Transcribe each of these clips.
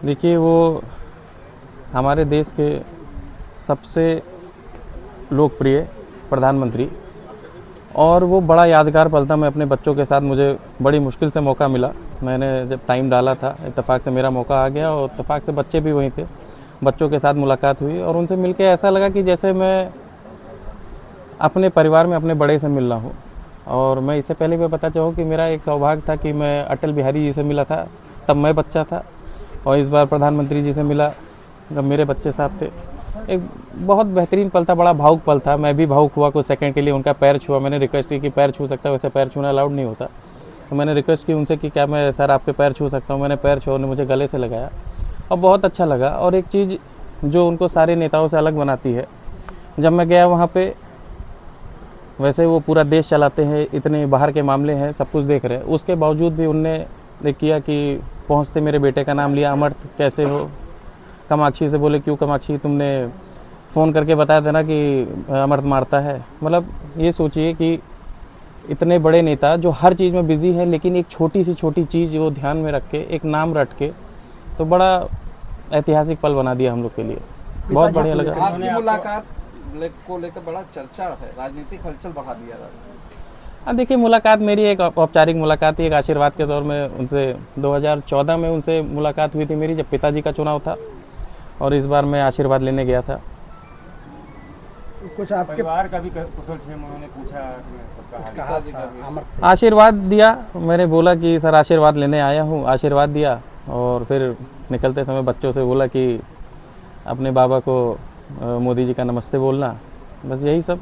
देखिए, वो हमारे देश के सबसे लोकप्रिय प्रधानमंत्री, और वो बड़ा यादगार पल था। मैं अपने बच्चों के साथ, मुझे बड़ी मुश्किल से मौका मिला, मैंने जब टाइम डाला था, इत्तेफाक से मेरा मौका आ गया और इत्तेफाक से बच्चे भी वहीं थे। बच्चों के साथ मुलाकात हुई और उनसे मिलके ऐसा लगा कि जैसे मैं अपने परिवार में अपने बड़े से मिल रहा हूँ। और मैं इससे पहले भी बता चाहूँ कि मेरा एक सौभाग्य था कि मैं अटल बिहारी जी से मिला था, तब मैं बच्चा था, और इस बार प्रधानमंत्री जी से मिला जब मेरे बच्चे साथ थे। एक बहुत बेहतरीन पल था, बड़ा भावुक पल था। मैं भी भावुक हुआ कुछ सेकंड के लिए, उनका पैर छुआ। मैंने रिक्वेस्ट की कि पैर छू सकता है, वैसे पैर छूना अलाउड नहीं होता, तो मैंने रिक्वेस्ट की उनसे कि क्या मैं सर आपके पैर छू सकता हूँ। मैंने पैर छुआ, उन्होंने मुझे गले से लगाया और बहुत अच्छा लगा। और एक चीज़ जो उनको सारे नेताओं से अलग बनाती है, जब मैं गया वहाँ पे, वैसे वो पूरा देश चलाते हैं, इतने बाहर के मामले हैं, सब कुछ देख रहे हैं, उसके बावजूद भी उनने किया कि पहुँचते मेरे बेटे का नाम लिया, अमर्त कैसे हो। कामाक्षी से बोले क्यों कामाक्षी, तुमने फ़ोन करके बताया था ना कि अमर्त मारता है। मतलब ये सोचिए कि इतने बड़े नेता जो हर चीज़ में बिजी है, लेकिन एक छोटी सी छोटी चीज़ वो ध्यान में रख के, एक नाम रट के, तो बड़ा ऐतिहासिक पल बना दिया हम लोग के लिए। बहुत बढ़िया लगा। आपकी मुलाकात को लेकर बड़ा चर्चा है, राजनीतिक हलचल बढ़ा दिया था। हाँ, देखिए, मुलाकात मेरी एक औपचारिक मुलाकात थी, एक आशीर्वाद के तौर में उनसे 2014 में उनसे मुलाकात हुई थी मेरी, जब पिताजी का चुनाव था, और इस बार मैं आशीर्वाद लेने गया था। कुछ आपके परिवार का भी कुशल क्षेम उन्होंने पूछा, सबका कहा था अमर्त से? आशीर्वाद दिया, मैंने बोला कि सर आशीर्वाद लेने आया हूँ, आशीर्वाद दिया, और फिर निकलते समय बच्चों से बोला कि अपने बाबा को मोदी जी का नमस्ते बोलना, बस यही सब।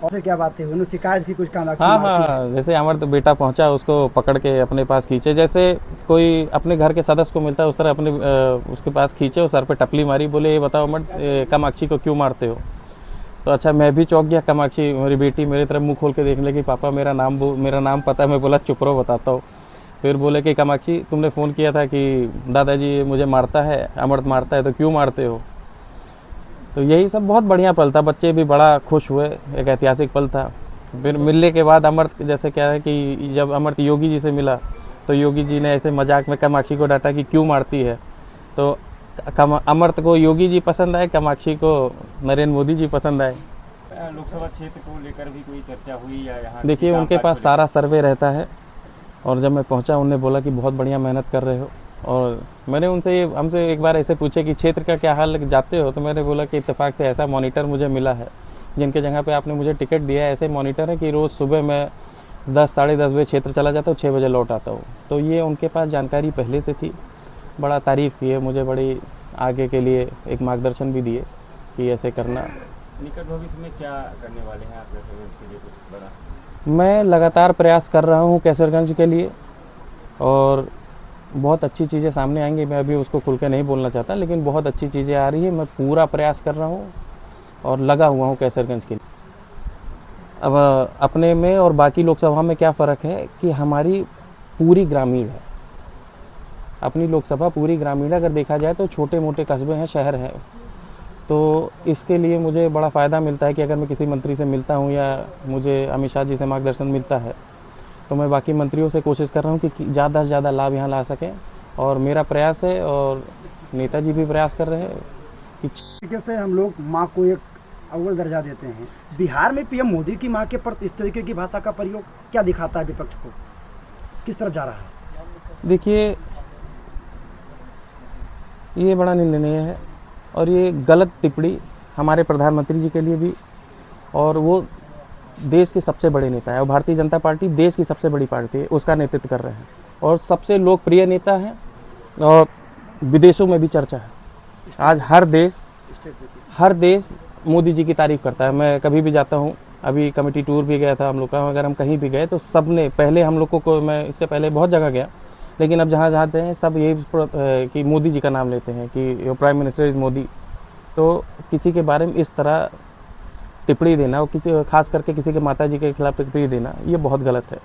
और से क्या बातें हुई? उन्होंने शिकायत की कुछ काम? हाँ, जैसे अमर्त बेटा पहुंचा, उसको पकड़ के अपने पास खींचे, जैसे कोई अपने घर के सदस्य को मिलता है उस तरह अपने उसके पास खींचे और सर पे टपली मारी, बोले ये बताओ अमर्त, कामाक्षी को क्यों मारते हो। तो अच्छा, मैं भी चौंक गया। कामाक्षी मेरी बेटी मेरी तरफ मुंह खोल के देखने लगी, पापा मेरा नाम पता है। मैं बोला चुप रहो, बताता हूँ। फिर बोले कि कामाक्षी, तुमने फ़ोन किया था कि दादाजी मुझे मारता है, अमर्त मारता है, तो क्यों मारते हो। तो यही सब बहुत बढ़िया पल था, बच्चे भी बड़ा खुश हुए, एक ऐतिहासिक पल था। फिर मिलने के बाद अमर्त, जैसे क्या है कि जब अमर्त योगी जी से मिला, तो योगी जी ने ऐसे मजाक में कामाक्षी को डांटा कि क्यों मारती है। तो अमर्त को योगी जी पसंद आए, कामाक्षी को नरेंद्र मोदी जी पसंद आए। लोकसभा क्षेत्र को लेकर भी कोई चर्चा हुई या यहाँ? देखिए, उनके पास सारा सर्वे रहता है, और जब मैं पहुंचा उन्होंने बोला कि बहुत बढ़िया मेहनत कर रहे हो। और मैंने हमसे एक बार ऐसे पूछे कि क्षेत्र का क्या हाल जाते हो, तो मैंने बोला कि इत्तेफाक से ऐसा मॉनिटर मुझे मिला है, जिनके जगह पे आपने मुझे टिकट दिया है, ऐसे मॉनिटर है कि रोज़ सुबह मैं 10 साढ़े 10 बजे क्षेत्र चला जाता हूँ, 6 बजे लौट आता हूँ। तो ये उनके पास जानकारी पहले से थी, बड़ा तारीफ़ की है मुझे, बड़ी आगे के लिए एक मार्गदर्शन भी दिए कि ऐसे करना। निकट भविष्य में क्या करने वाले हैं आप कैसरगंज के लिए, कुछ बड़ा? मैं लगातार प्रयास कर रहा हूँ कैसरगंज के लिए, और बहुत अच्छी चीज़ें सामने आएंगी। मैं अभी उसको खुल के नहीं बोलना चाहता, लेकिन बहुत अच्छी चीज़ें आ रही है। मैं पूरा प्रयास कर रहा हूँ और लगा हुआ हूँ कैसरगंज के लिए। अब अपने में और बाकी लोकसभा में क्या फ़र्क है कि हमारी पूरी ग्रामीण है, अपनी लोकसभा पूरी ग्रामीण है। अगर देखा जाए तो छोटे मोटे कस्बे हैं, शहर हैं, तो इसके लिए मुझे बड़ा फ़ायदा मिलता है कि अगर मैं किसी मंत्री से मिलता हूँ या मुझे अमित शाह जी से मार्गदर्शन मिलता है, तो मैं बाकी मंत्रियों से कोशिश कर रहा हूँ कि ज़्यादा से ज़्यादा लाभ यहाँ ला सकें। और मेरा प्रयास है, और नेताजी भी प्रयास कर रहे हैं कि तरीके से हम लोग माँ को एक अव्वल दर्जा देते हैं। बिहार में पीएम मोदी की माँ के प्रति इस तरीके की भाषा का प्रयोग क्या दिखाता है विपक्ष को, किस तरफ जा रहा है? देखिए, ये बड़ा निंदनीय है, और ये गलत टिप्पणी हमारे प्रधानमंत्री जी के लिए भी, और वो देश के सबसे बड़े नेता है, और भारतीय जनता पार्टी देश की सबसे बड़ी पार्टी है, उसका नेतृत्व कर रहे हैं, और सबसे लोकप्रिय नेता हैं, और विदेशों में भी चर्चा है। आज हर देश मोदी जी की तारीफ करता है। मैं कभी भी जाता हूँ, अभी कमेटी टूर भी गया था हम लोग का, अगर हम कहीं भी गए तो सब ने पहले हम लोग को, मैं इससे पहले बहुत जगह गया, लेकिन अब जहाँ जाते हैं सब यही कि मोदी जी का नाम लेते हैं कि प्राइम मिनिस्टर इज़ मोदी। तो किसी के बारे में इस तरह टिप्पणी देना, और किसी खास करके किसी के माता जी के खिलाफ टिप्पणी देना, ये बहुत गलत है।